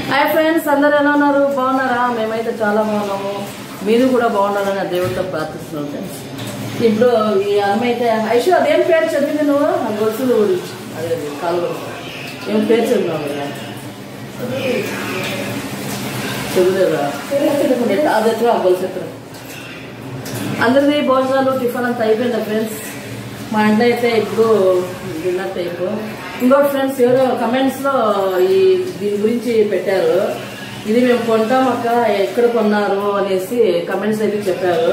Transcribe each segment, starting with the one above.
Hi friends, అందరూ ఎలా ఉన్నారు? బాగున్నారా? మేమైతే చాలా బాగున్నాము. మీరు కూడా బాగున్నారని ఆ దేవుడితో ప్రార్థిస్తున్నాం ఫ్రెండ్స్. ఇప్పుడు ఈ అమ్మాయి అయితే ఐషు అదేం పేరు చదివింది నువ్వు? ఆ గొలుసులు గురించి అదే కాలు గొలుసు ఏం పేరు చదివినావు కదా? చదువులేదా? అది ఎక్కడ ఆ గొలుసు ఎక్కడ? అందరిది భోజనాలు టిఫిన్ అంతా అయిపోయిందా ఫ్రెండ్స్? మా ఇంట్లో అయితే ఇప్పుడు డిన్నర్ టైపు. ఇంకోటి ఫ్రెండ్స్, ఎవరో కమెంట్స్ లో దీని గురించి పెట్టారు. ఇది మేము కొంటాం అక్క, ఎక్కడ కొన్నారు అనేసి కమెంట్స్ అయితే చెప్పారు.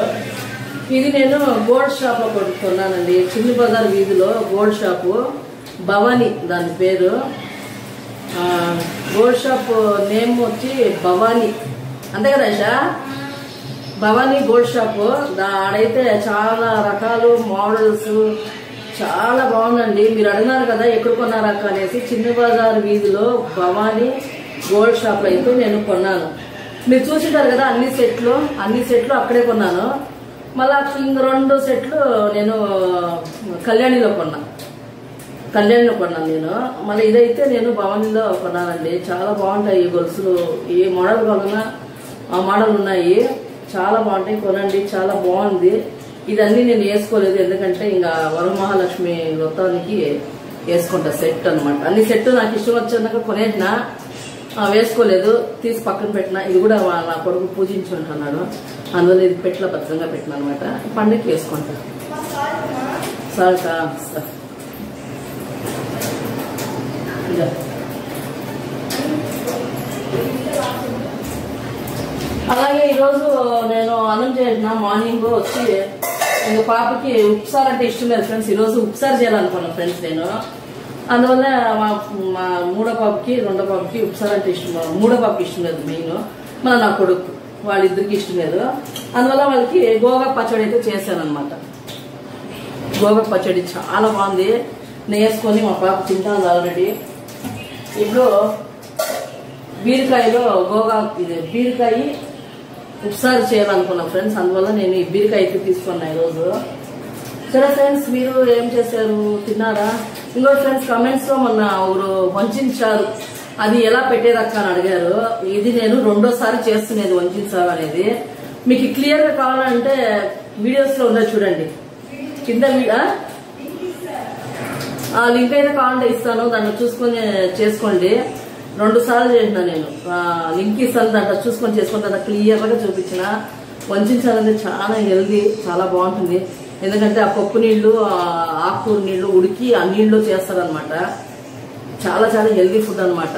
ఇది నేను గోల్డ్ షాప్ లో కొన్నానండి. చిన్న బజార్ వీధిలో గోల్డ్ షాపు, భవానీ దాని పేరు. గోల్డ్ షాప్ నేమ్ వచ్చి భవానీ, అంతే కదా ఆశా? Bhavani gold shop. ఆడైతే చాలా రకాలు మోడల్స్ చాలా బాగుందండి. మీరు అడిగినారు కదా ఎక్కడ కొన్నారక్క అనేసి. చిన్న బజార్ వీధిలో భవానీ గోల్డ్ షాప్ లో అయితే నేను కొన్నాను. మీరు చూసింటారు కదా అన్ని సెట్లు అక్కడే కొన్నాను. మళ్ళా ఇంక 2 సెట్లు నేను కళ్యాణిలో కొన్నాను నేను. మళ్ళీ ఇదైతే నేను భవానీలో కొన్నానండి. చాలా బాగుంటాయి ఈ గొలుసులు. ఏ మోడల్ కొన్నా ఆ మోడల్ ఉన్నాయి, చాలా బాగుంటాయి. కొనండి, చాలా బాగుంది. ఇదన్నీ నేను వేసుకోలేదు, ఎందుకంటే ఇంకా వరమహాలక్ష్మి వ్రతానికి వేసుకుంటా సెట్ అనమాట. అన్ని సెట్ నాకు ఇష్టం వచ్చాక కొనేసిన, వేసుకోలేదు, తీసి పక్కన పెట్టిన. ఇది కూడా నా కొడుకు పూజించుకుంటున్నాడు, అందువల్ల ఇది పెట్ల భద్రంగా పెట్టిన అనమాట. పండుగకి వేసుకుంటా. సాల్టా అలాగే ఈరోజు నేను అన్నం చేసిన. మార్నింగ్ వచ్చి ఇంకా పాపకి ఉప్సార్ అంటే ఇష్టం లేదు ఫ్రెండ్స్. ఈరోజు ఉప్సార్ చేయాలనుకున్నాను ఫ్రెండ్స్ నేను. అందువల్ల మా మూడో పాపకి రెండో పాపకి ఉప్సార్ అంటే ఇష్టం. మూడో పాపకి ఇష్టం లేదు మెయిన్, మన నా కొడుకు వాళ్ళిద్దరికి ఇష్టం లేదు. అందువల్ల వాళ్ళకి గోగా పచ్చడి అయితే చేశాను అనమాట. గోగా పచ్చడి చాలా బాగుంది. నేను వేసుకొని మా పాప తింటాను ఆల్రెడీ. ఇప్పుడు బీరకాయలో బీరకాయ ఉప్సారు చేయాలనుకున్నా ఫ్రెండ్స్. అందువల్ల నేను ఈ బీరకాయ అయితే తీసుకున్నా ఈరోజు. సరే ఫ్రెండ్స్, మీరు ఏం చేశారు? తిన్నారా? ఇంకో ఫ్రెండ్స్, కమెంట్స్ లో మొన్న ఒకరు వంచారు, అది ఎలా పెట్టేదక్క అని అడిగారు. ఇది నేను 2వ సారి చేస్తున్నది వంచారు అనేది. మీకు క్లియర్ గా కావాలంటే వీడియోస్ లో ఉన్నది చూడండి, కింద లింక్ అయితే కావాలంటే ఇస్తాను, దాన్ని చూసుకొని చేసుకోండి. 2 సార్లు చేసిన నేను. లింక్ ఇస్తాను, దాంట్లో చూసుకొని చేసుకుని దాంట్లో క్లియర్ గా చూపించిన. వంచాలంటే చాలా హెల్దీ, చాలా బాగుంటుంది. ఎందుకంటే ఆ పప్పు నీళ్లు, ఆకుకూర నీళ్లు ఉడికి ఆ నీళ్లు చేస్తారనమాట. చాలా చాలా హెల్దీ ఫుడ్ అనమాట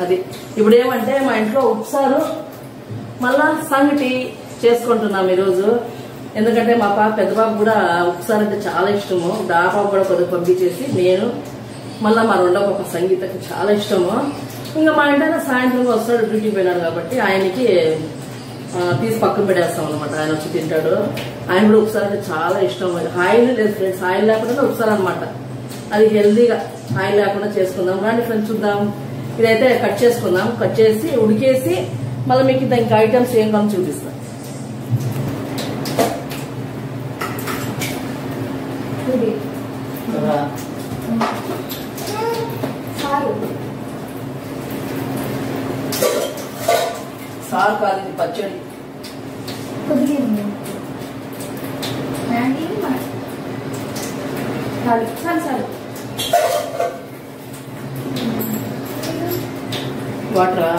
అది. ఇప్పుడు ఏమంటే మా ఇంట్లో ఉప్సారు మళ్ళా సంగటి చేసుకుంటున్నాం ఈరోజు. ఎందుకంటే మా పెద్ద పాప కూడా ఉప్సారు అంటే చాలా ఇష్టము. ఆ పాప కూడా కొద్దిగా పంపించేసి నేను మళ్ళీ మా రెండో పాప సంగీతకి చాలా ఇష్టము. ఇంకా మా ఇంట్లో సాయంత్రం వస్తాడు, డ్యూటీ పోయినాడు కాబట్టి ఆయనకి తీసి పక్కన పెట్టేస్తాం అనమాట. ఆయన వచ్చి తింటాడు. ఆయన కూడా ఉప్సారు అంటే చాలా ఇష్టం. ఆయిల్ లేదు ఫ్రెండ్స్, ఆయిల్ లేకుండా ఉప్సారు అనమాట. అది హెల్దీగా ఆయిల్ లేకుండా చేసుకుందాం రండి ఫ్రెండ్స్, చూద్దాం. ఇదైతే కట్ చేసుకుందాం. కట్ చేసి ఉడికేసి మళ్ళీ మీకు దానికి ఐటమ్స్ ఏం కానీ చూపిస్తాం. సార్ కాదు, ఇది పచ్చడి. వాటరా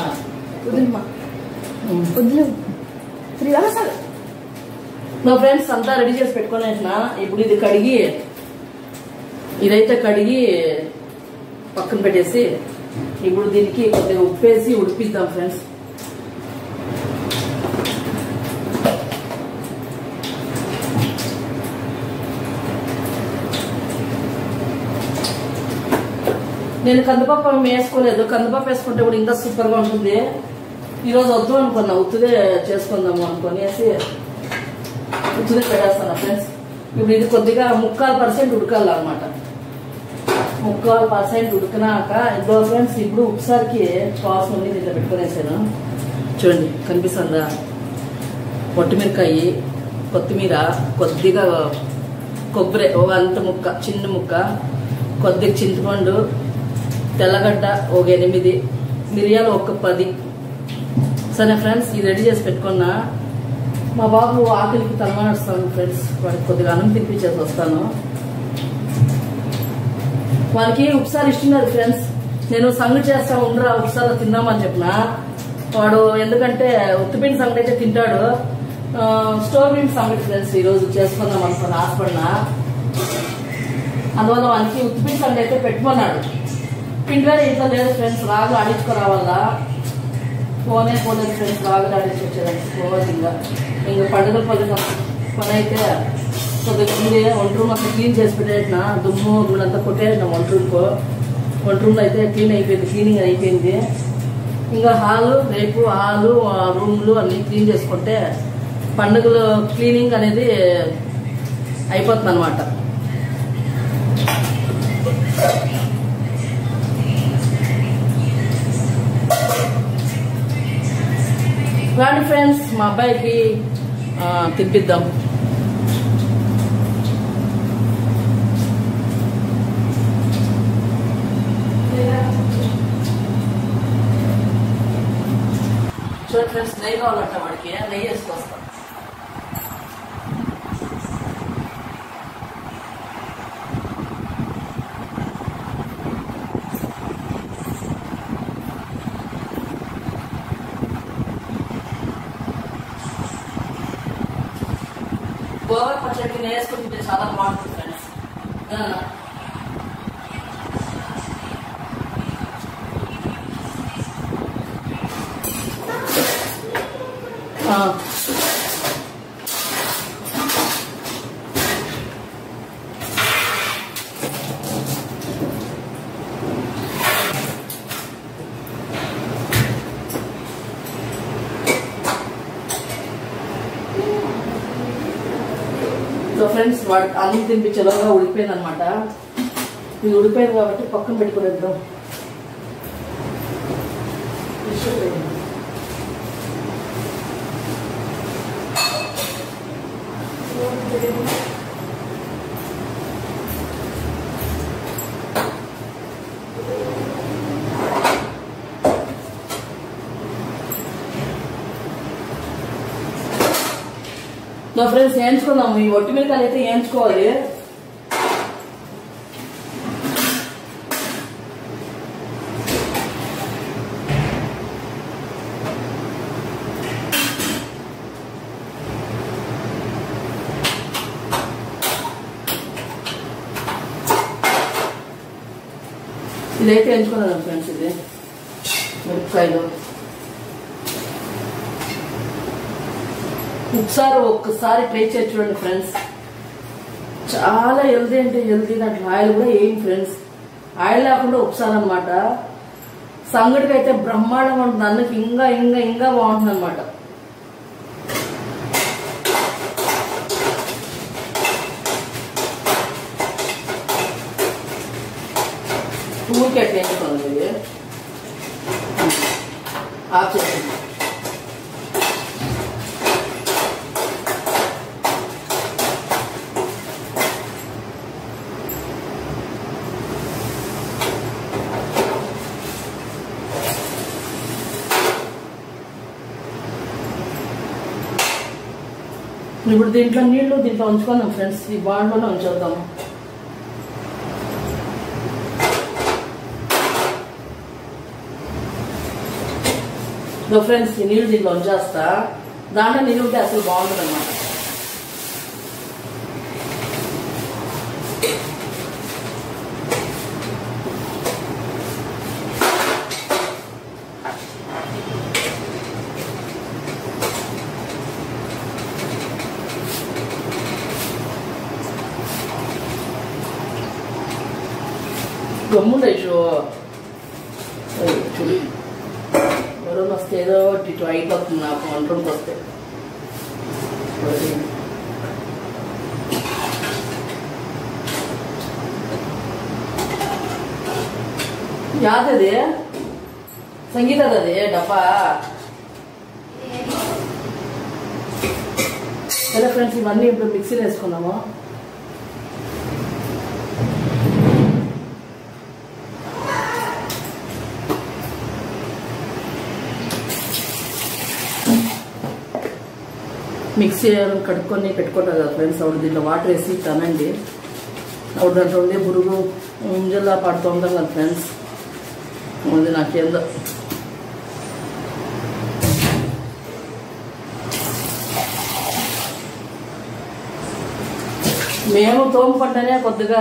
నా ఫ్రెండ్స్ అంతా రెడీ చేసి పెట్టుకుని. ఇప్పుడు ఇది కడిగి, ఇదైతే కడిగి పక్కన పెట్టేసి ఇప్పుడు దీనికి కొద్దిగా ఉప్పేసి ఉడిపిద్దాం ఫ్రెండ్స్. నేను కందిపప్పు వేసుకోలేదు. కందిపప్పు వేసుకుంటే కూడా ఇంకా సూపర్ గా ఉంటుంది. ఈరోజు వద్దు అనుకున్నా, ఉత్తుదే చేసుకుందాము అనుకునేసి ఉత్తుదే పెట్టేస్తాను ఫ్రెండ్స్. ఇప్పుడు ఇది కొద్దిగా 3/4% ఉడకాలన్నమాట. 3/4% ఉడికినాక ఇంకో ఫ్రెండ్స్ ఇప్పుడు ఉప్సారికి కావాల్సిన ఉంది ఇట్లా పెట్టుకునేసాను. చూడండి కనిపిస్తుందా? పొట్టిమిరకాయ, కొత్తిమీర, కొద్దిగా కొబ్బరి అంత ముక్క, చిన్న ముక్క, కొద్దిగా చింతపండు, తెల్లగడ్డ ఒక 8, మిరియాలు ఒక 10, సరే ఫ్రెండ్స్, ఇది రెడీ చేసి పెట్టుకున్నా. మా బాబు ఆకలికి తలమాడుస్తాను ఫ్రెండ్స్, వాడికి కొద్దిగా అన్నం తినిపించేసి వస్తాను. వాడికి ఒకసారి ఇష్టం ఫ్రెండ్స్. నేను సంగటి చేస్తా ఉండరా ఒకసారి తిందామని చెప్పిన. వాడు ఎందుకంటే ఉత్తిపిండి సంగటి అయితే తింటాడు, స్టోర్ పిండి సంగటి ఫ్రెండ్స్ ఈరోజు చేసుకుందాం అనుకుని ఆశపడినా. అందువల్ల వానికి ఉత్తిపిండి సంగటి అయితే పెట్టుకున్నాడు. పిండి వేరే ఇంట్లో లేదు ఫ్రెండ్స్, రాగులు ఆడించుకురావాలా. ఫోనే పోలేదు ఫ్రెండ్స్, రాగులు ఆడించి వచ్చేదానికి పోవాలి. ఇంకా పండుగల పని అయితే కొద్దిగా ఉంది. వంట రూమ్ అసలు క్లీన్ చేసి పెట్టేసిన, దుమ్ము గుళ్ళంతా కొట్టేసిన వంట రూమ్లో అయితే క్లీన్ అయిపోయింది, క్లీనింగ్ అయిపోయింది. ఇంకా రేపు హాలు రూమ్లు అన్ని క్లీన్ చేసుకుంటే పండుగలు క్లీనింగ్ అనేది అయిపోతుంది అనమాట. రండి ఫ్రెండ్స్, మా అబ్బాయికి తినిపిద్దాం. చూడండి ఫ్రెండ్స్, నెయ్యి కావాలంట వాడికి, నెయ్యి వేసుకొస్తాం. గోవా పచ్చడికి నెయ్యి వేసుకొని తింటే చాలా బాగుంటుంది ఫ్రెండ్స్. సో ఫ్రెండ్స్, వాడికి అన్నం తినిపించేలాగా ఉడికిపోయింది అనమాట. ఇది ఉడిపోయింది కాబట్టి పక్కన పెట్టుకునేద్దాం. నా ఫ్రెండ్స్ వేయించుకుందాము. ఈ ఒట్టి మిరకాయలు అయితే వేయించుకోవాలి. ఇదైతే వేయించుకున్నాను ఫ్రెండ్స్. ఇది మిరపకాయలు ఒక్కసారి ట్రై చేసి చూడండి ఫ్రెండ్స్. చాలా హెల్దీ అంటే హెల్దీ. దాంట్లో ఆయిల్ కూడా ఏం ఫ్రెండ్స్, ఆయిల్ లేకుండా ఒకసారి అనమాట. సంగటికి అయితే బ్రహ్మాండంగా ఉంటుంది, అన్నకి ఇంకా ఇంకా ఇంకా బాగుంటుంది అనమాట. ఊరికి అట్లా వేసుకోండి, ఇది ఆఫ్ చేయండి. ఇప్పుడు దీంట్లో నీళ్లు దీంట్లో ఉంచుకుందాం ఫ్రెండ్స్. ఈ బాండ్లోనే ఉంచేద్దాము. ఫ్రెండ్స్, ఈ నీళ్ళు దీంట్లో ఉంచేస్తా. దాంట్లో నీళ్ళు ఉంటే అసలు బాగుంటుంది అనమాట. గమ్ముండే చూడు, ఎవరైనా వస్తే ఏదో ఇటు అయిపోతుంది నాకు వంట రూమ్కి వస్తే. యాదది సంగీతది డబ్బా. సరే ఫ్రెండ్స్, ఇవన్నీ ఇప్పుడు మిక్సీలో వేసుకున్నాము. మిక్సీ కడుక్కొని పెట్టుకుంటారు కదా ఫ్రెండ్స్. అప్పుడు దీంట్లో వాటర్ వేసి తనండి. అప్పుడు దాంట్లో ఉండే పురుగు ముంజల్లా పడుతూ ఉంటాం కదా ఫ్రెండ్స్. అది నాకేందో మేము తోముకుంటేనే కొద్దిగా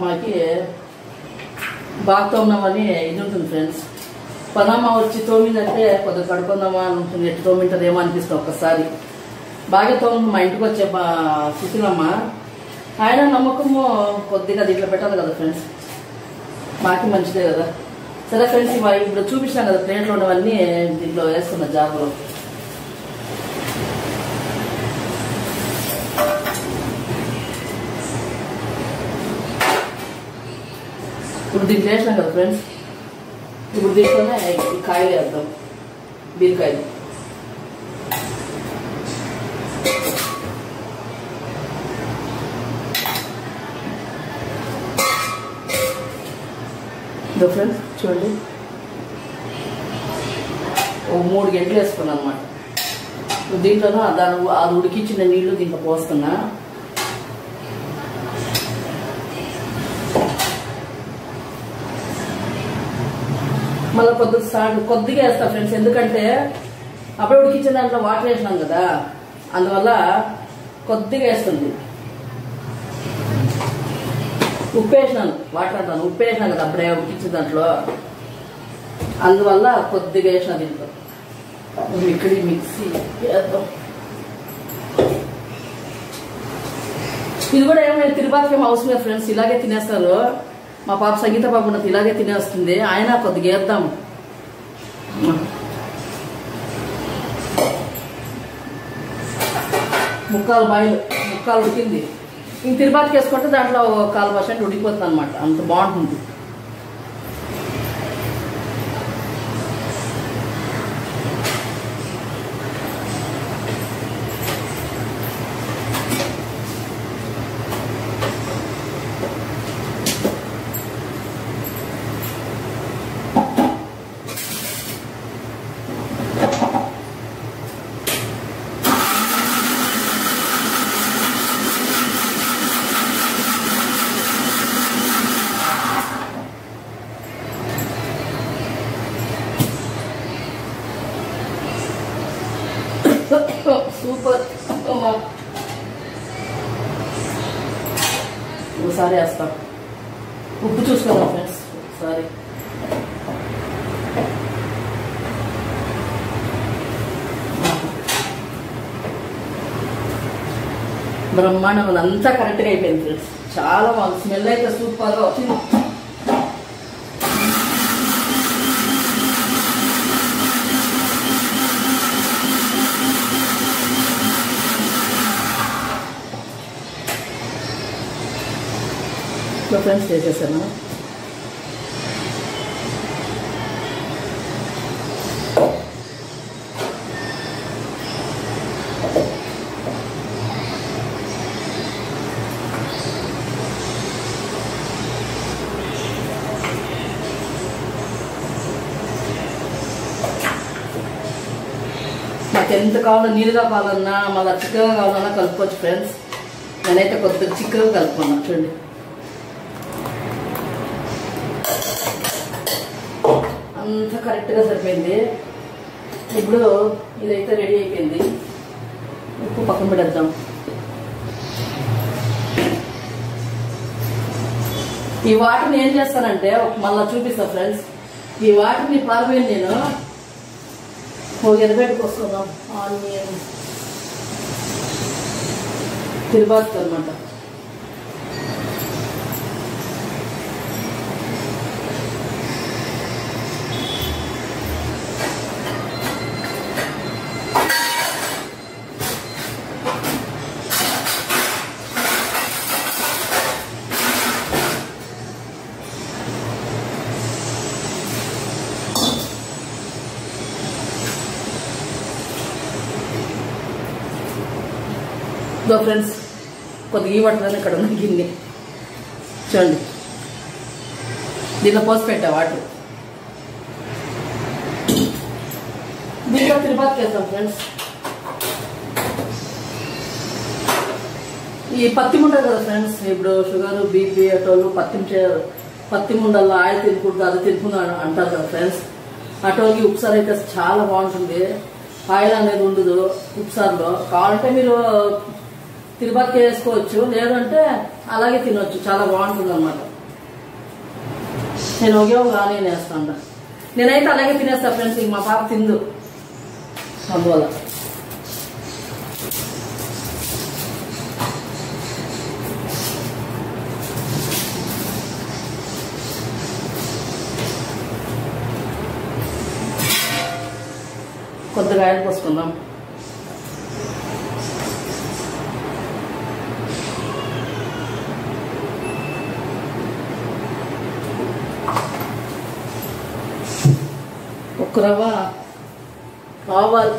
మాకి బాగా తోమినామని ఇది ఉంటుంది ఫ్రెండ్స్. పనమ్మ వచ్చి తోమిందంటే కొద్దిగా కడుకుందామా అని ఉంటుంది. ఎట్టు తోమింటుందేమో అనిపిస్తుంది ఒక్కసారి. బాగా తోమి మా ఇంటికి వచ్చే సుశీలమ్మ ఆయన నమ్మకము కొద్దిగా దీంట్లో పెట్టాలి కదా ఫ్రెండ్స్. మాకి మంచిదే కదా. సరే ఫ్రెండ్స్, ఇప్పుడు చూపించాను కదా ప్లేట్లో ఉన్నవన్నీ దీంట్లో వేసుకున్న జాబులో. ఇప్పుడు దీంట్లో వేసినాం కదా ఫ్రెండ్స్. ఇప్పుడు దీంట్లోనే కాయలు వేద్దాం, బీరకాయలు. ఇదో ఫ్రెండ్స్ చూడండి, ఒక 3 గంటలు వేసుకున్నాను అనమాట. దీంట్లోనూ అది ఉడికించిన నీళ్లు దీంట్లో పోస్తున్నా. మళ్ళీ కొద్దిగా వేస్తా ఫ్రెండ్స్. ఎందుకంటే అప్పుడే ఉడికించిన దాంట్లో వాటర్ వేసినాం కదా, అందువల్ల కొద్దిగా వేస్తుంది. ఉప్పు వేసినాను, వాటర్ అంటాను, ఉప్పు వేసినాను కదా అప్పుడే ఉడికించిన దాంట్లో, అందువల్ల కొద్దిగా వేసిన దీంట్లో. ఇక్కడ మిక్సీ వేద్దాం. ఇది కూడా ఏమైనా తిరుపతికి ఏమో అవసరం లేదు ఫ్రెండ్స్. ఇలాగే తినేస్తారు. మా పాప సంగీత పాప ఉన్నది ఇలాగే తినేస్తుంది. ఆయన కొద్దిగా వేద్దాం. ముక్కాలు ఉడికింది. ఇంక తిరుపతికి వేసుకుంటే దాంట్లో 1/4% ఉడికిపోతుంది అనమాట. అంత బాగుంటుంది. సూపర్. ఒకసారి వేస్తాం. ఉప్పు చూసుకుందాం ఫ్రెండ్స్ ఒకసారి. బ్రహ్మాండం అంతా కరెక్ట్గా అయిపోయింది ఫ్రెండ్స్. చాలా బాగుంది. స్మెల్ అయితే సూపర్గా వచ్చింది. ఫ్రెండ్స్ చేసేసాను. నాకు ఎంత కావాలో, నీరుగా కావాలన్నా మళ్ళీ చిక్కగా కావాలన్నా కలుపుకోవచ్చు ఫ్రెండ్స్. నేనైతే కొద్దిగా చిక్కగా కలుపుకున్నా. చూడండి, అంతా కరెక్ట్గా సరిపోయింది. ఇప్పుడు ఇదైతే రెడీ అయిపోయింది. ఉప్పు పక్కన పెడేద్దాం. ఈ వాటర్ని ఏం చేస్తానంటే మళ్ళీ చూపిస్తాను ఫ్రెండ్స్. ఈ వాటర్ని పారిపోయింది నేను ఒక ఎరబెట్టుకొస్తున్నాం. ఆనియన్ తిరుపతి అనమాట. ఫ్రెండ్స్ కొద్దిగా ఈ వాటర్ ఇక్కడ ఉన్న గిన్నె చూడండి, దీంట్లో పోసి పెట్టా వాటర్. దీంట్లో తిరుపతికి వేస్తాం ఫ్రెండ్స్. ఈ పత్తి ముండ కదా ఫ్రెండ్స్, ఇప్పుడు షుగర్ బీపీ అటోళ్ళు పత్తి ముండల్లో ఆయిల్ తినకూడదు, అది తినకూడదు అంటారు కదా ఫ్రెండ్స్. అటోళ్ళకి ఉప్సారు అయితే చాలా బాగుంటుంది, ఆయిల్ అనేది ఉండదు ఉప్సారులో. కావాలంటే మీరు తిరుపతికి వేసుకోవచ్చు, లేదంటే అలాగే తినవచ్చు, చాలా బాగుంటుంది అన్నమాట. నేను ఒక ఆనియన్ వేస్తాను, నేనైతే అలాగే తినేస్తా ఫ్రెండ్స్. మా పాప తిందు, అందువల్ల. కొద్దిగా ఆయిల్ పోసుకుందాం. ఒక రవ్వ ఆవాలు,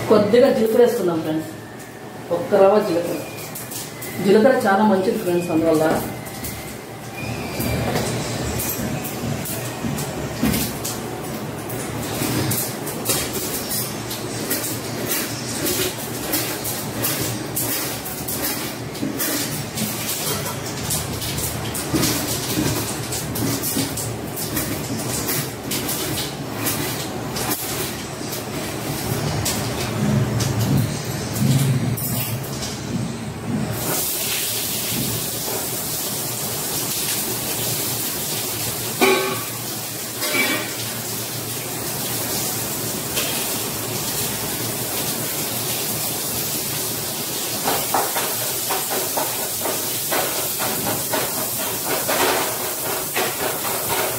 కొద్దిగా జీలకర్ర వేసుకుందాం ఫ్రెండ్స్. ఒక్క రవ్వ జీలకర్ర చాలా మంచిది ఫ్రెండ్స్, అందువల్ల.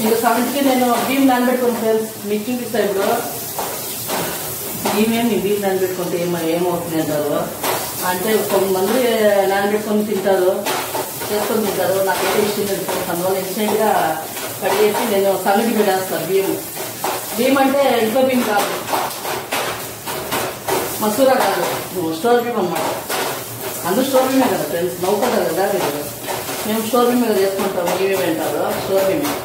ఇంకా సంగతికి నేను బియ్యం నానబెట్టుకుని ఫ్రెండ్స్ మీకు చూపిస్తాను. ఇప్పుడు బియ్యం నానబెట్టుకుంటే ఏమవుతుంది అంటారు అంటే, కొంతమంది నానబెట్టుకొని తింటారు, చేసుకొని తింటారు. నాకైతే ఇష్టం లేదు ఫ్రెండ్స్, అందువల్ల ఇన్స్టెంట్గా కడిగేసి నేను సంగటి పెట్టేస్తాను. బియ్యం అంటే ఇంట్లో బియ్యం కాదు, మసూరా కాదు, స్టోర్ బియ్యం అన్నమాట. అందరూ స్టోర్ బియ్యమే కదా ఫ్రెండ్స్, నవ్వుకుంటారు కదా మీరు. మేము స్టోర్ బియ్యం మీద చేసుకుంటాము, ఏమేమంటారు స్టోర్ బియ్యం.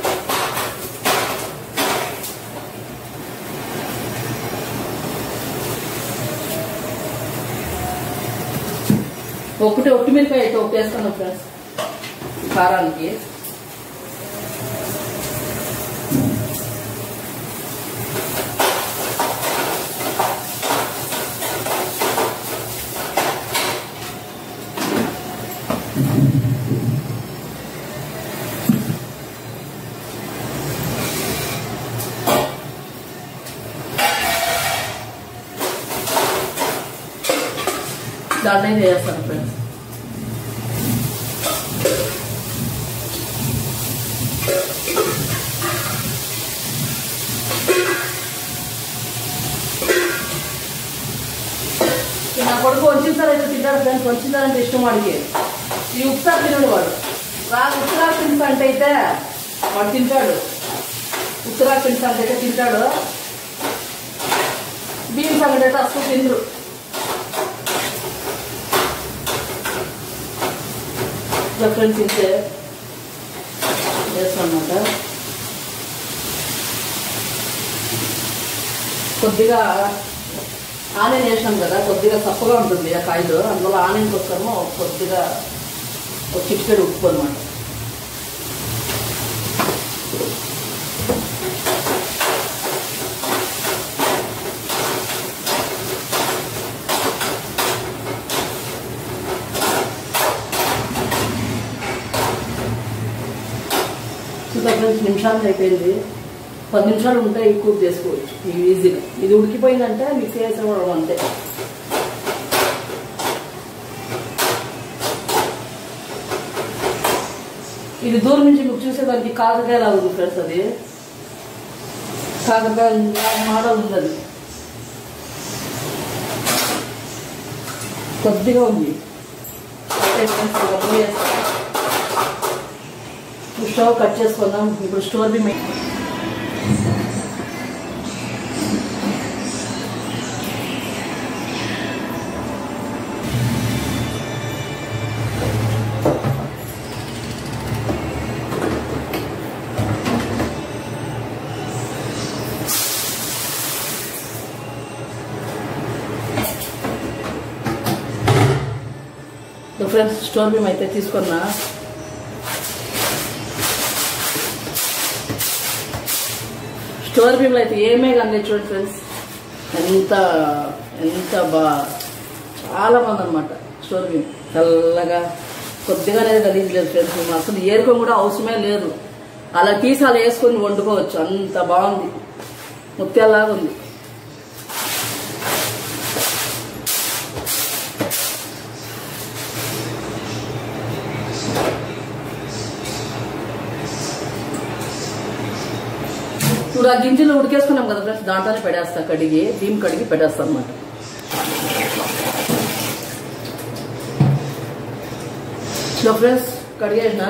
ఒట్టి మిరపకాయ అయితే ఒకటి వేసుకున్నాం ఫ్రెండ్స్ కారానికి. దాన్ని అయితే వేస్తాను ఫ్రెండ్స్. నా కొడుకు వంచిసారి అయితే తింటాడు ఫ్రెండ్స్, వంచిసారంటే ఇష్టం వాడికి. ఈ ఉప్సారు తినడు వాడు. ఉత్తరాకు తింటా అంటే అయితే వాడు తింటాడు, ఉత్తరాకు తింటా అంటే తింటాడు. బియ్యం సంగటి అయితే అసలు తిందరు. ఫ్రెండ్స్ తింటే వేస్తానమాట. కొద్దిగా ఆనియన్ వేసాం కదా, కొద్దిగా తప్పుగా ఉంటుంది ఆ కాయలు, అందువల్ల ఆనియన్ కోసము కొద్దిగా ఒక చిటికెడు ఉప్పు అనమాట. ఫ్రెండ్స్ నిమిషాలు అయిపోయింది, 10 నిమిషాలు ఉంటే ఎక్కువ చేసుకోవచ్చు ఈజీగా. ఇది ఉడికిపోయిందంటే మిక్సీ వేసుకోవడం అంతే. ఇది దూరం నుంచి మీకు చూసేదానికి కాకరకాయ లాగా ఉంది ఫ్రెండ్స్, అది కాకరకాయ మోడల్ ఉంది, అది కొద్దిగా ఉంది. స్టవ్ కట్ చేసుకుందాం. ఇప్పుడు స్టోర్ బియ్యం ఫ్రెండ్స్ స్టోర్ బీమ్ అయితే తీసుకున్నా. స్టోర్ బీమ్లో అయితే ఏమే కానీ చూడండి ఫ్రెండ్స్, ఎంత చాలా బాగుంది అనమాట స్టోర్ బీమ్. తెల్లగా కొద్దిగా అనేది గలీజ్ లేదు ఫ్రెండ్స్. మేము అసలు ఏరుకొని కూడా అవసరమే లేదు, అలా తీసి అలా వేసుకొని వండుకోవచ్చు, అంత బాగుంది, ముత్యాలలాగా ఉంది. ఇప్పుడు ఆ గింజలు ఉడికేసుకున్నాం కదా ఫ్రెండ్స్, దాంట్లోనే పెట్టేస్తా, బియ్యం కడిగి పెట్టేస్తాం అనమాట. సో ఫ్రెండ్స్ కడిగేసిన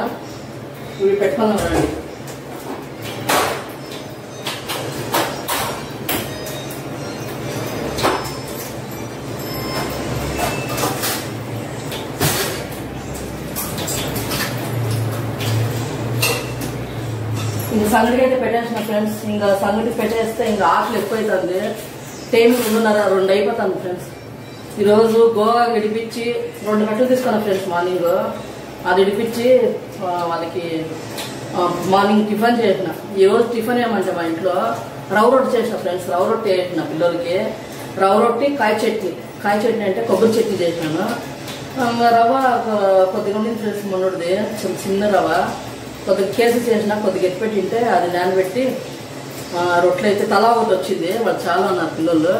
ఇవి పెట్టుకున్నాం రండి. ఇంకా సంగటి అయితే పెట్టేసిన ఫ్రెండ్స్. ఇంకా సంగటి పెట్టేస్తే ఇంకా ఆకలి ఎక్కువైతుంది. టైం 2:30 అయిపోతుంది ఫ్రెండ్స్. ఈరోజు గోవా విడిపించి 2 కట్టలు తీసుకున్నాం ఫ్రెండ్స్. మార్నింగ్ అది విడిపించి వాళ్ళకి మార్నింగ్ టిఫిన్ చేసిన. ఈరోజు టిఫిన్ ఏమంటే మా ఇంట్లో రవ్వ రొట్టి చేసిన ఫ్రెండ్స్. రవ్వ రొట్టి చేసిన పిల్లలకి. రవ్వ రొట్టి కాయ చట్నీ అంటే కొబ్బరి చట్నీ చేసినాను. రవ్వ కొద్దిగా ఉంది ఫ్రెండ్స్, మొన్నటిది చిన్న రవ్వ కొద్దిగా కేసు చేసిన, కొద్దిగా ఎత్తిపెట్టి ఉంటే అది నానబెట్టి రొట్టెలు అయితే తలా ఒకటి వచ్చింది. వాళ్ళు చాలా ఉన్నారు పిల్లలు.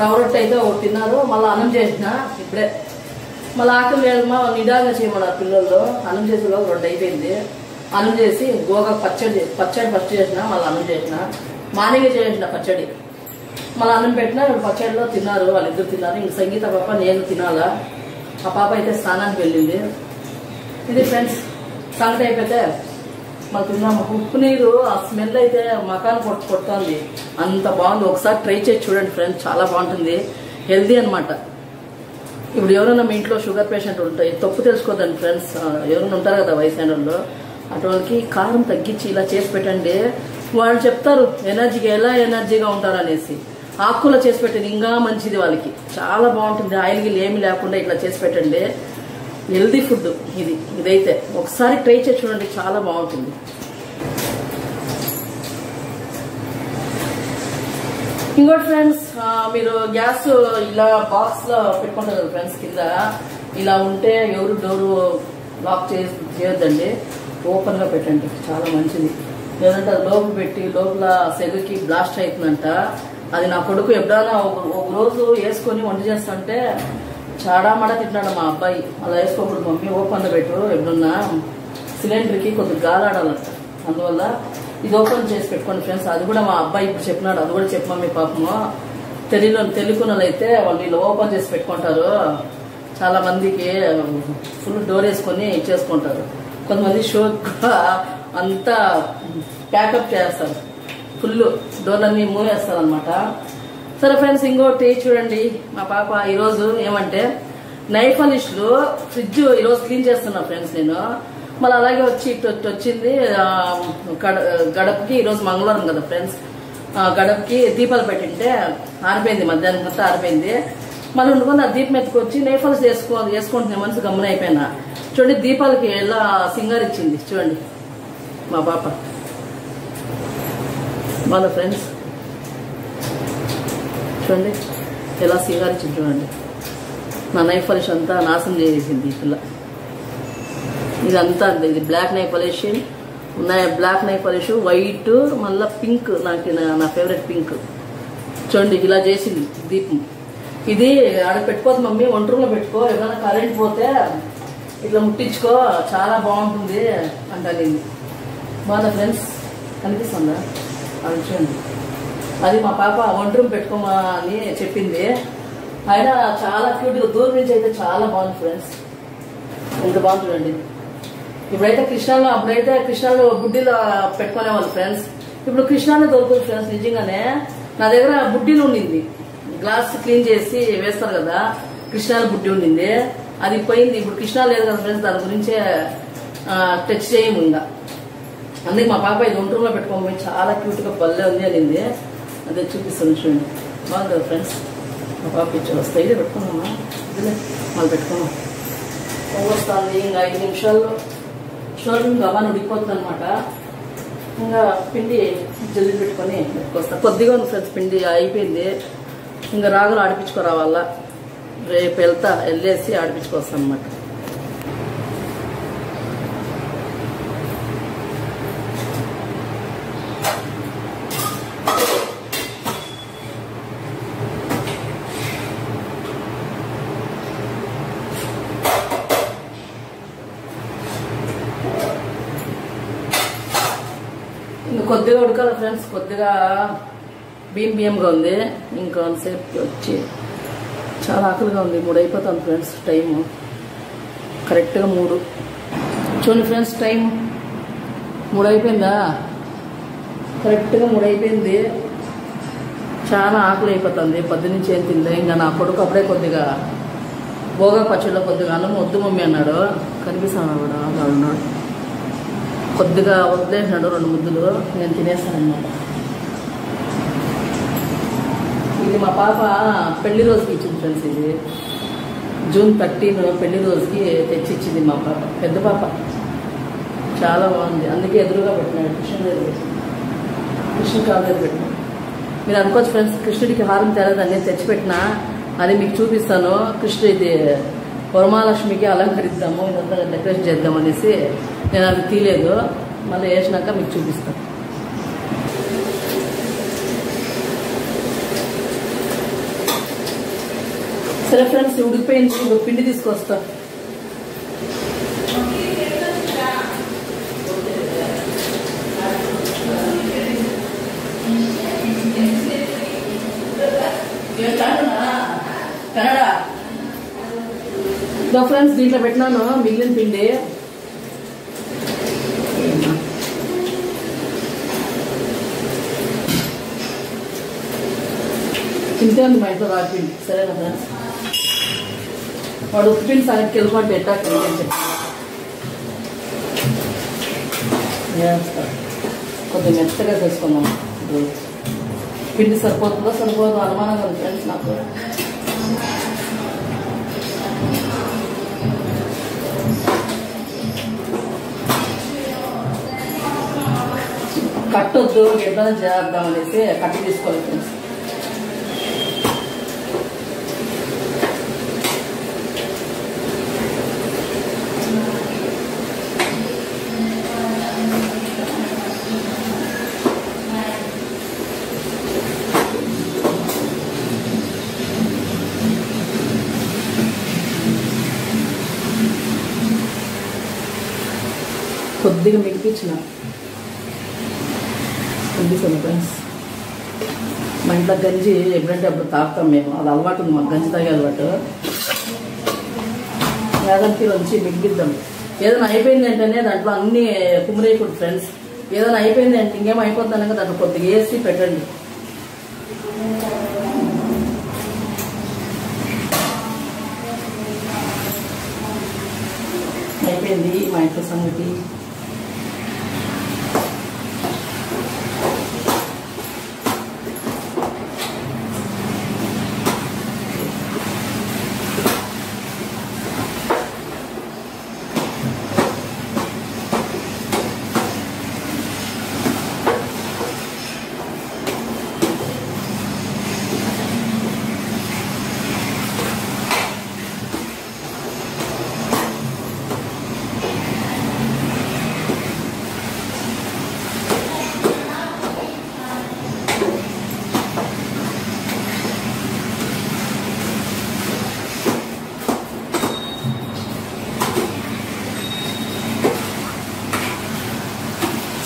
రవ్వ రొట్టె అయితే ఒకటి తిన్నారు. మళ్ళీ అన్నం చేసిన ఇప్పుడే. మళ్ళీ ఆకలి లేదు మా నిదాగా చేయమన్నారు పిల్లలు. అన్నం చేసేలో 2 అయిపోయింది. అన్నం చేసి గోగా పచ్చడి ఫస్ట్ చేసిన, మళ్ళీ అన్నం చేసిన. మార్నింగ్ చేసిన పచ్చడి, మళ్ళీ అన్నం పెట్టినా పచ్చడిలో తిన్నారు, వాళ్ళిద్దరు తిన్నారు. ఇంక సంగీత పాప నేను తినాలా. ఆ పాప అయితే స్నానానికి వెళ్ళింది. ఇది ఫ్రెండ్స్ సంగటి అయిపోతే మాకు తిన్నాము. ఉప్పు నీరు ఆ స్మెల్ అయితే మకాన్ కొడుతుంది, అంత బాగుంది. ఒకసారి ట్రై చేసి చూడండి ఫ్రెండ్స్, చాలా బాగుంటుంది, హెల్దీ అనమాట. ఇప్పుడు ఎవరైనా మీ ఇంట్లో షుగర్ పేషెంట్ ఉంటాయి, తప్పు తెలుసుకోదండి ఫ్రెండ్స్. ఎవరైనా ఉంటారు కదా వయసైన వాళ్ళు, అటువంటి కారం తగ్గించి ఇలా చేసి పెట్టండి. వాళ్ళు చెప్తారు ఎనర్జీగా ఉంటారు అనేసి. ఆకుకూర చేసి పెట్టండి, ఇంకా మంచిది వాళ్ళకి, చాలా బాగుంటుంది. ఆయిల్ గిల్ ఏమి లేకుండా ఇట్లా చేసి పెట్టండి. హెల్దీ ఫుడ్ ఇదైతే ఒకసారి ట్రై చేసి చూడండి, చాలా బాగుంటుంది. ఇంకోటి ఫ్రెండ్స్, మీరు గ్యాస్ ఇలా బాక్స్ లో పెట్టుకుంటారు కదా ఫ్రెండ్స్, కింద ఇలా ఉంటే ఎవరు డోరు లాక్ చేయొద్దండి, ఓపెన్ గా పెట్టండి, చాలా మంచిది. లేదంటే అది లోపల పెట్టి లోపల సెల్కి బ్లాస్ట్ అవుతుందంట. అది నా కొడుకు ఎప్పుడైనా ఒక రోజు వేసుకొని వంట చేస్తుంటే చాలా మడ తింటున్నాడు మా అబ్బాయి. అలా వేసుకోకూడదు మమ్మీ, ఓపెన్ పెట్టు, ఎప్పుడున్నా సిలిండర్కి కొద్దిగా గాలాడాలంట. అందువల్ల ఇది ఓపెన్ చేసి పెట్టుకోండి ఫ్రెండ్స్. అది కూడా మా అబ్బాయి ఇప్పుడు చెప్పినాడు, అది కూడా చెప్పు మమ్మీ పాపము. తెలుగునలు అయితే వాళ్ళు వీళ్ళు ఓపెన్ చేసి పెట్టుకుంటారు. చాలా మందికి ఫుల్ డోర్ వేసుకొని చేసుకుంటారు. కొంతమంది షో అంతా ప్యాకప్ చేస్తారు, ఫుల్ డోర్లన్నీ మూవ్ వేస్తారు అనమాట. సరే ఫ్రెండ్స్, ఇంకోటి చూడండి, మా పాప ఈరోజు ఏమంటే నైఫ్ పాలిష్లు ఫ్రిడ్జ్ ఈరోజు క్లీన్ చేస్తున్నా ఫ్రెండ్స్ నేను. మళ్ళీ అలాగే వచ్చింది గడపకి. ఈరోజు మంగళవారం కదా ఫ్రెండ్స్, గడపకి దీపాలు పెట్టింటే ఆరిపోయింది, మధ్యాహ్నం మొత్తం ఆరిపోయింది. మళ్ళీ వండుకొని ఆ దీపం ఎత్తుకొచ్చి నైఫ్ పాలిష్ వేసుకుంటున్నా, మనసు గమ్మున అయిపోయినా. చూడండి దీపాలకి ఎలా సింగార్ ఇచ్చింది చూడండి మా పాప. వాళ్ళ ఫ్రెండ్స్ చూడండి ఎలా సింగారించింది చూడండి. నా నైఫ్ పాలిష్ అంతా నాశనం చేసేసింది ఈ పిల్ల. ఇదంతా ఇది black nail polish, black nail polish, white, మళ్ళీ పింక్, నా ఫేవరెట్ పింక్. చూడండి ఇలా చేసింది దీపం. ఇది ఆడ పెట్టుకోదు మమ్మీ, వంట రూమ్లో పెట్టుకో, ఏదైనా కరెంట్ పోతే ఇట్లా ముట్టించుకో, చాలా బాగుంటుంది అంటాను. బాగా ఫ్రెండ్స్ కనిపిస్తుందా? అది చూడండి, అది మా పాప వంట రూమ్ పెట్టుకోమా అని చెప్పింది. ఆయన చాలా క్యూట్గా దూరం నుంచి అయితే చాలా బాగుంది ఫ్రెండ్స్, ఎంత బాగుంది చూడండి. ఇప్పుడైతే కృష్ణాలో, అప్పుడైతే కృష్ణాలో బుడ్డీలో పెట్టుకునేవాళ్ళు ఫ్రెండ్స్. ఇప్పుడు కృష్ణాలో దొరుకుతుంది ఫ్రెండ్స్. నిజంగానే నా దగ్గర బుడ్డీలు ఉండింది, గ్లాస్ క్లీన్ చేసి వేస్తారు కదా, కృష్ణాల బుడ్డి ఉండింది, అది పోయింది. ఇప్పుడు కృష్ణా లేదు కదా ఫ్రెండ్స్, దాని గురించే టచ్ చేయము ఇంకా. అందుకే మా పాప ఇది వంట రూమ్లో పెట్టుకోమని చాలా క్యూట్గా పల్లె ఉంది అనింది. అదే చూపిస్తాను చూడండి, బాగుంది కదా ఫ్రెండ్స్. మా పాప ఇచ్చి వస్తాయి, ఇది పెట్టుకున్నామా, ఇదిలే మళ్ళీ పెట్టుకున్నాం. వస్తుంది. ఇంకా 5 నిమిషాల్లో షోరూమ్ గవాన్ ఉడికిపోతుంది అనమాట. ఇంకా పిండి జల్లి పెట్టుకొని పెట్టుకొస్తా. కొద్దిగా ఉంది ఫ్రెండ్స్, పిండి అయిపోయింది. ఇంకా రాగులు ఆడిపించుకోరావాల. రేపు వెళ్ళేసి ఆడిపించుకొస్తాను అనమాట. కొద్దిగా ఉడకాలి ఫ్రెండ్స్, కొద్దిగా బియ్యంగా ఉంది. ఇంకొంతసేపు వచ్చి చాలా ఆకలిగా ఉంది. 3 అయిపోతుంది ఫ్రెండ్స్ టైము. కరెక్ట్గా 3 చూడండి ఫ్రెండ్స్, టైం 3 అయిపోయిందా? కరెక్ట్గా 3 అయిపోయింది. చాలా ఆకలి అయిపోతుంది. పొద్దు నుంచి ఏం తింది. ఇంకా నా కొడుకు అప్పుడే కొద్దిగా బోగా పచ్చడిలో కొద్దిగా అన్నం వద్దు మమ్మీ అన్నాడు. కనిపిస్తాను కూడా ఉన్నాడు. కొద్దిగా వదిలేసినాడు 2 ముద్దలు. నేను తినేస్తాను అన్నమాట. ఇది మా పాప పెళ్లి రోజుకి ఇచ్చింది ఫ్రెండ్స్. ఇది జూన్ 13 పెళ్లి రోజుకి తెచ్చిచ్చింది మా పాప, పెద్ద పాప. చాలా బాగుంది. అందుకే ఎదురుగా పెట్టినాడు, కృష్ణ కాలు దగ్గర పెట్టినాడు. మీరు అనుకోవచ్చు ఫ్రెండ్స్, కృష్ణుడికి హారం తేలేదని తెచ్చిపెట్టినా, అది మీకు చూపిస్తాను. కృష్ణుడు ఇది వరమహాలక్ష్మికి అలంకరిద్దాము, ఇదంతా డెకరేషన్ చేద్దాం అనేసి నేను అది తీయలేదు. మళ్ళీ వేసినాక మీకు చూపిస్తాను. సరే ఫ్రెండ్స్, ఉడికిపోయింది. పిండి తీసుకొస్తా. కన్నడ ఫ్రెండ్స్, దీంట్లో పెట్టినాను మిగిలిన పిండి. తింటే ఉంది మా ఇంట్లో రాగిపిండి. సరేనా ఫ్రెండ్స్? వాడు ఉప్పిపిండి సంగతికి వెళ్ళిపోయి పెట్టాక కొద్దిగా మెత్తగా చేసుకున్నాం. పిండి సరిపోతుందో సరిపోతుందో అనుమానంగా ఉంది ఫ్రెండ్స్ నాకు. కట్టొద్దు, ఎట్లా చేద్దాం అనేసి కట్టి తీసుకోవాలి ఫ్రెండ్స్. కొద్దిగా మిగిపించిన కొద్దిగా ఫ్రెండ్స్. మా ఇంట్లో గంజి ఎప్పుడంటే అప్పుడు తాగుతాం మేము. అది అలవాటు ఉంది మాకు, గంజి తాగే అలవాటు. యాగంటి నుంచి మిగిలిద్దాం. ఏదైనా అయిపోయింది అంటేనే దాంట్లో అన్ని కుమ్మరేయకూడదు ఫ్రెండ్స్. ఏదైనా అయిపోయింది అంటే ఇంకేమో అయిపోతుందనగా దాంట్లో కొద్దిగా వేసి పెట్టండి. అయిపోయింది మా ఇంట్లో సంగతి.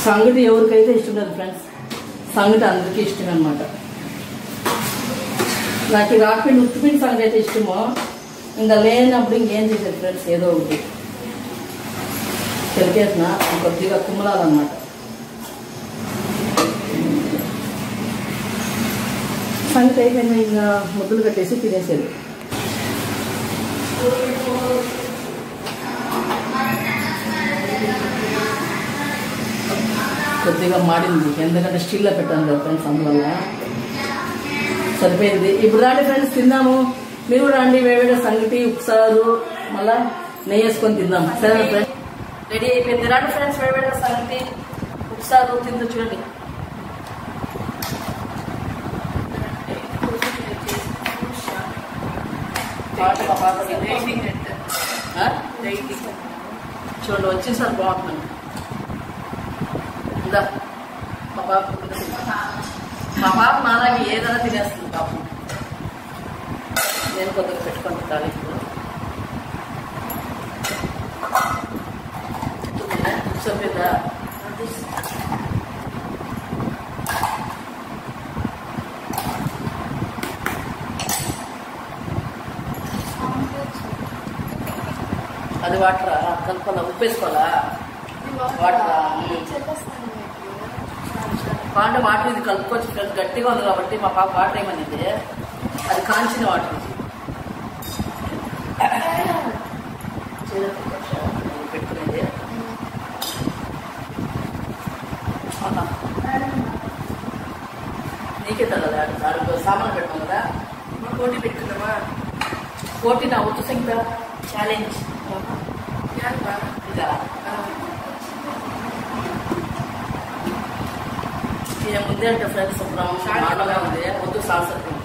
సంగటి ఎవరికైతే ఇష్టం లేదు ఫ్రెండ్స్, సంగటి అందరికీ ఇష్టం అనమాట. నాకు రాకపోయిన ఉత్తుపిండి సంగటి అయితే ఇష్టమో. ఇంకా లేనప్పుడు ఇంకేం చేసేది ఫ్రెండ్స్, ఏదో ఒకటి తెలికేసిన కొద్దిగా కుమ్మలాలన్నమాట. సంగటి అయిపోయినా ఇంకా ముద్దలు కట్టేసి తినేసేది. కొద్దిగా మాడింది, ఎందుకంటే స్టీల్లో పెట్టాను కదా ఫ్రెండ్స్, అందువల్ల సరిపోయింది. ఇప్పుడు రండి ఫ్రెండ్స్ తిందాము. మీరు కూడా రండి. వేవేడ సంగటి, ఉప్సారు, మళ్ళా నెయ్యి వేసుకొని తిందాం. సరే ఫ్రెండ్స్, రెడీ అయిపోయింది. రండి ఫ్రెండ్స్, వేడివేడిగా సంగతి ఒకసారి తిందో చూడండి. చూడండి వచ్చేసారి బాగుంటుంది. ఇందా మా పాప నాలాగే ఏదైనా తినేస్తుంది పాపం. నేను కొద్దిగా పెట్టుకుంటాను ఇప్పుడు. సొప్పిదా అది వాటరా కలుపుకోవాలా, ఉప్పు వేసుకోవాలా? వాటరా కాంటే వాటర్ ఇది కలుపుకోవచ్చు ఫ్రెండ్స్. గట్టిగా ఉంది కాబట్టి మా పాప వాటర్ ఏమనేది అది కాంచిన వాటర్ పెట్టుకునేది. నీకే తగ్గదా దానికి సామాన్లు పెట్టుకోం కదా. పోటీ పెట్టుకున్నామా? పోటీ నా ఉత్తు సంఖ్య ఛాలెంజ్ ఇదా ముందే అంటే ఫ్రెండ్స్ మాటగా ఉంది. వద్దు సాంసత్వం.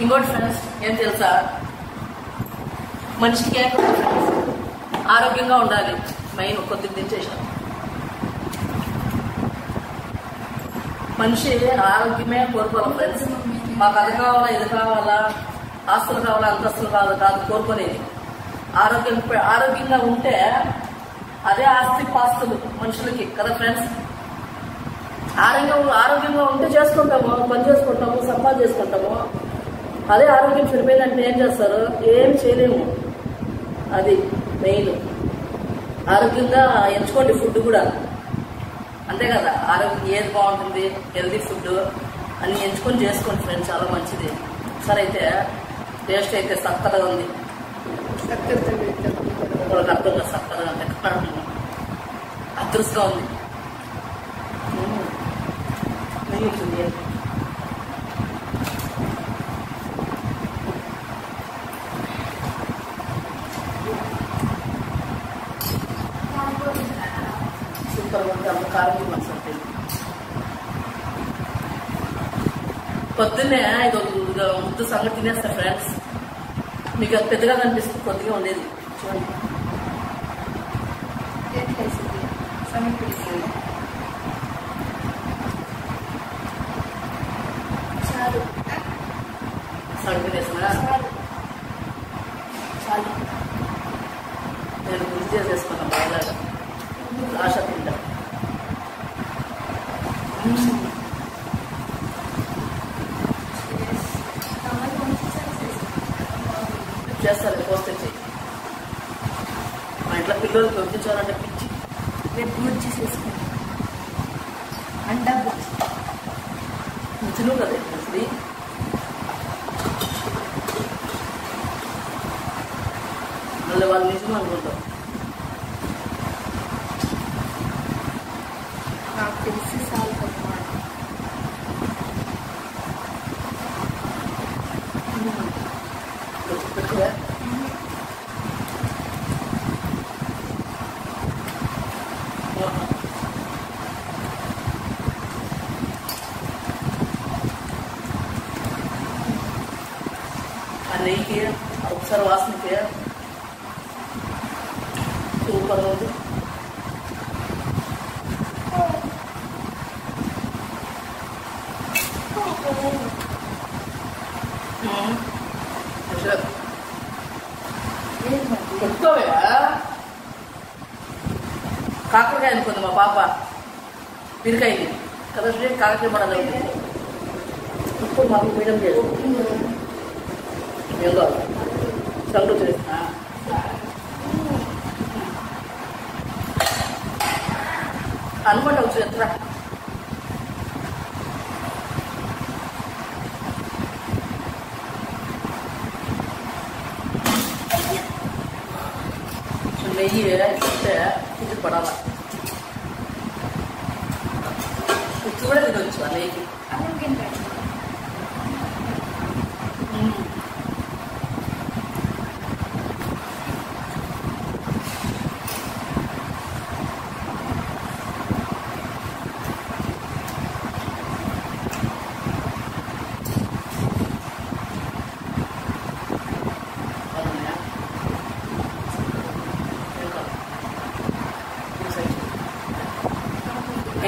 ఇంకోటి ఫ్రెండ్స్ ఏం తెలుసా, మనిషికి ఆరోగ్యంగా ఉండాలి. మెయిన్ కొద్దిగా దించేసాం. మనిషి ఆరోగ్యమే కోరుకోవాలి ఫ్రెండ్స్. మాకు అది కావాలా, ఇది కావాలా, ఆస్తులు కావాలా, అంతస్తులు కాదు కోరుకునేది. ఆరోగ్యంగా ఉంటే అదే ఆస్తి పాస్తులు మనుషులకి కదా ఫ్రెండ్స్. ఆరోగ్యంగా ఉంటే చేసుకుంటాము, పని చేసుకుంటాము, సంపాదన చేసుకుంటాము. అదే ఆరోగ్యం చెడిపోయిందంటే ఏం చేస్తారు? ఏం చేయలేము. అది మెయిన్. ఆరోగ్యంగా ఎంచుకోండి ఫుడ్ కూడా, అంతే కదా. ఆరోగ్యం ఏది బాగుంటుంది, హెల్దీ ఫుడ్ అన్ని ఎంచుకొని చేసుకోండి ఫ్రెండ్స్, చాలా మంచిది. సరే అయితే టేస్ట్ అయితే చక్కగా ఉంది. ఒకరికి అర్థంగా చక్కగా అంటే అదృష్టంగా ఉంది. సూపర్ ఉంది. అంత కారం మనసు ఉంటుంది. పొద్దున్నే ఇది ముద్దు సంగతి తినేస్తా ఫ్రెండ్స్. మీకు అది పెద్దగా కనిపిస్తుంది, కొద్దిగా ఉండేది చూడండి. సగం వేసినా చాలు. నేను గుర్తు చేసేసుకున్నాను బాగా ఆశ తింటా. చేస్తారు పోస్ట్ వచ్చి. మా ఇంట్లో పిల్లలకి వడ్డించాలంటే పిచ్చి. రేపు బుజ్జి చేసుకుంటాం. అండా బుజ్జి ముచ్చులు కదా ముచ్చుది. మళ్ళీ వాళ్ళు నిజం అనుకుంటాం. నాకు తెలిసి సాల్ నెయ్యికి ఒకసారి వాసనకి సూపర్ ఉంది. పెట్టుకోవా కాకరకాయ అనుకుంది మా పాప. బీరకాయని కదా కాకరకాయ పడాలి. ఇప్పుడు మాకు మీడియం చేస్తుంది. ఏదో సంగతి చేస్తా. అనుకోండి వచ్చి ఎత్తురా. నెయ్యి ఇస్తే ఇది పడాల. ఉచ్చు కూడా తినొచ్చు ఆ నెయ్యి.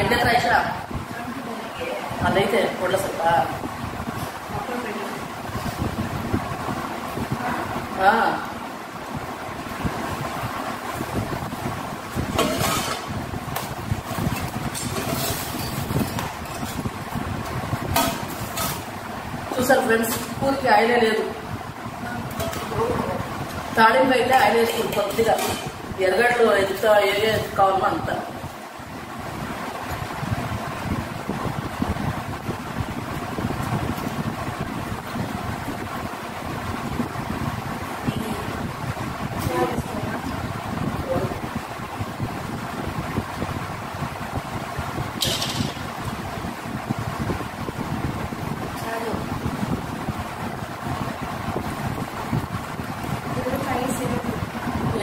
కింద రాయిషా అదైతే పొడ్ల సప్ప చూసారు ఫ్రెండ్స్, కూరకి ఆయిలే లేదు. తాడింపు అయితే ఆయిల్ వేసుకుంది కొద్దిగా. ఎరగడ్డలు ఎంత ఏ కావాలన్నా అంత.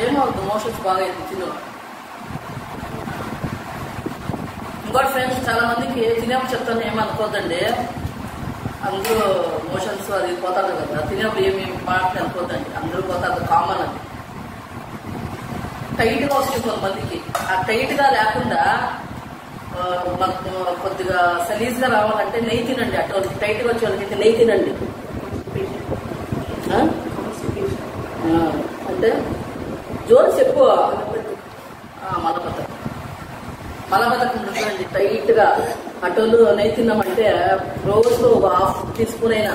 ఏమవుతుంది మోషన్స్ బాగా తిను. ఇంకోటి ఫ్రెండ్స్, చాలా మందికి తినేప్పుడు చెప్తాను ఏమనుకోద్దండి, అందరూ మోషన్స్ అది పోతారు కదా, తినేప్పుడు ఏమి పాటలు అనుకోద్దండి, అందరూ పోతారు, కామన్ అది. టైట్గా వస్తుంది కొంతమందికి. ఆ టైట్గా లేకుండా మనకు కొద్దిగా సలీజ్గా రావాలంటే నెయ్యి తినండి. అటువంటి టైట్గా వచ్చే వాళ్ళకి నెయ్యి తినండి. అంటే జోరు చెప్పు. మలబద్ధకం చూడండి, టైట్గా అటోలు నెయ్యి తిన్నామంటే రోజు ఒక హాఫ్ టీ స్పూన్ అయినా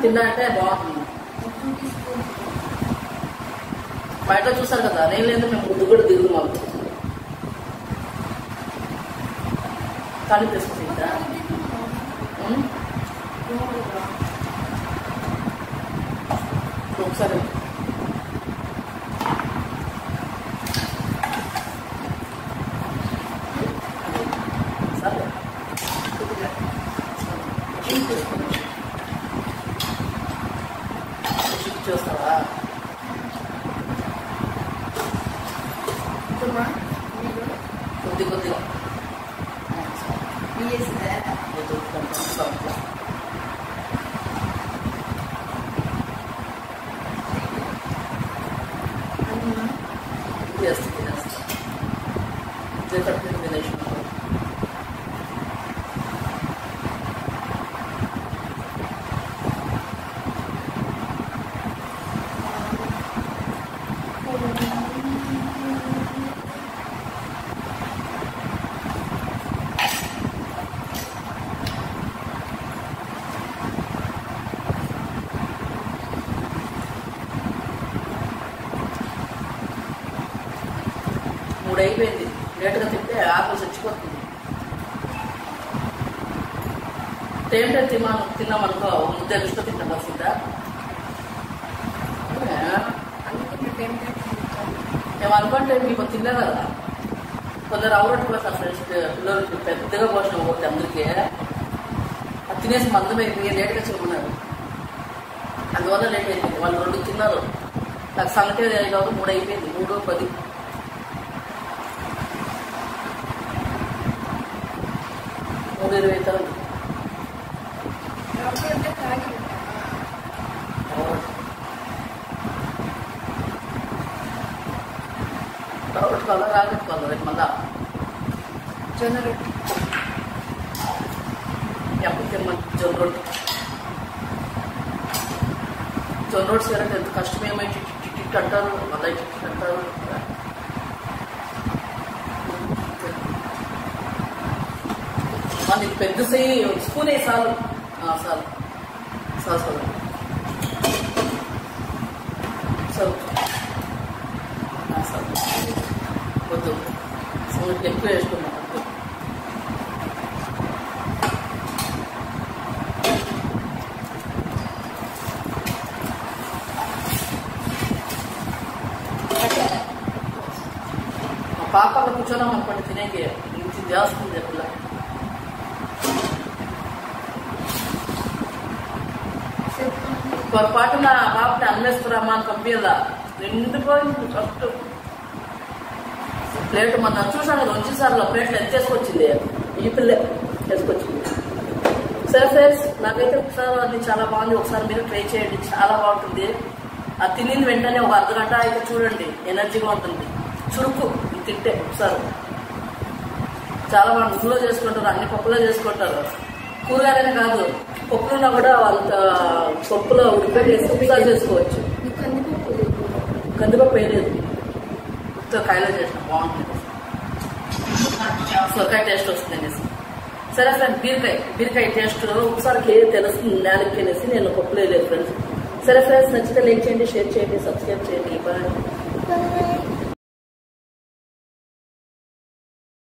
తిన్నా అంటే బాగుంటుంది. బయట చూసారు కదా, నెయ్యి లేదు మేము ముందు కూడా దిగుతున్నాము. కానీ తీసుకుంటా ఒకసారి చూస్తావా? కొద్ది కొద్దిగా అయిపోయింది. లేటుగా తింటే ఆకలి చచ్చిపోతుంది. టైం తిన్నామనుకో ముద్ద దృష్టి తింటాం వస్తుందా? మేము అనుకుంటే మీకు తిన్నా కదా, కొందరు అవరట్టు కూడా ఫ్రెండ్స్ పిల్లలకి పెద్దగా పోషణ పోతే అందరికీ అది తినేసి మందం అయిపోయి లేటుగా చెప్పుకున్నారు. అందువల్ల లేట్ అయిపోయింది. వాళ్ళు 2 తిన్నారు, నాకు సంగతి కాదు 3 అయిపోయింది. 3:10 3:20 తరగతి రాగట్టుకోవాలి. రేపు మళ్ళా జొన్న రొట్టి ఎప్పుడు తిమ్మని జొన్న రొట్టి చేయడానికి ఎంత కష్టమేమో టిట్ అంటారు, మళ్ళీ టిట్ అంటారు. మనకి పెద్ద స్పూన్ వేసాలు సార్ వద్దు, ఎక్కువ వేసుకున్నాం. మా పాపలో కూర్చోన్నాం అనుకోండి, తినేకి ఇంటి చేస్తుంది ఎప్పుడు. పొరపాటున పాపని అన్వేస్తున్నామా అని పంపించదా, నిండిపోయింది. ఫస్ట్ ప్లేట్ మన చూసాను 2 సార్లు ప్లేట్లు ఎత్తేసుకొచ్చింది, ఈ పిల్లే వేసుకొచ్చింది. సరే ఫ్రెండ్స్, నాకైతే ఒకసారి అది చాలా బాగుంది. ఒకసారి మీరు ట్రై చేయండి, చాలా బాగుంటుంది. అది తినింది వెంటనే ఒక అర్ధగంట అయితే చూడండి, ఎనర్జీగా ఉంటుంది. చురుకు ఇది తింటే ఒకసారి చాలా మంది ఇంట్లో చేసుకుంటారు, అన్ని పప్పులో చేసుకుంటారు. కూరగాయలనే కాదు, పప్పులున్నా కూడా అంత పప్పులో ఉడిపెట్టేసి ఉప్పు చేసుకోవచ్చు. కందిపప్పు వేయలేదు, కాయలో చేసిన బాగుంటుంది, సొరకాయ టేస్ట్ వస్తుంది. సరే ఫ్రెండ్స్, బీరకాయ టేస్ట్ ఒకసారికి తెలుస్తుంది నేలకి అనేసి నేను పప్పులో వేయలేదు ఫ్రెండ్స్. సరే ఫ్రెండ్స్, నచ్చితే లైక్ చేయండి, షేర్ చేయండి, సబ్స్క్రైబ్ చేయండి. బాయ్.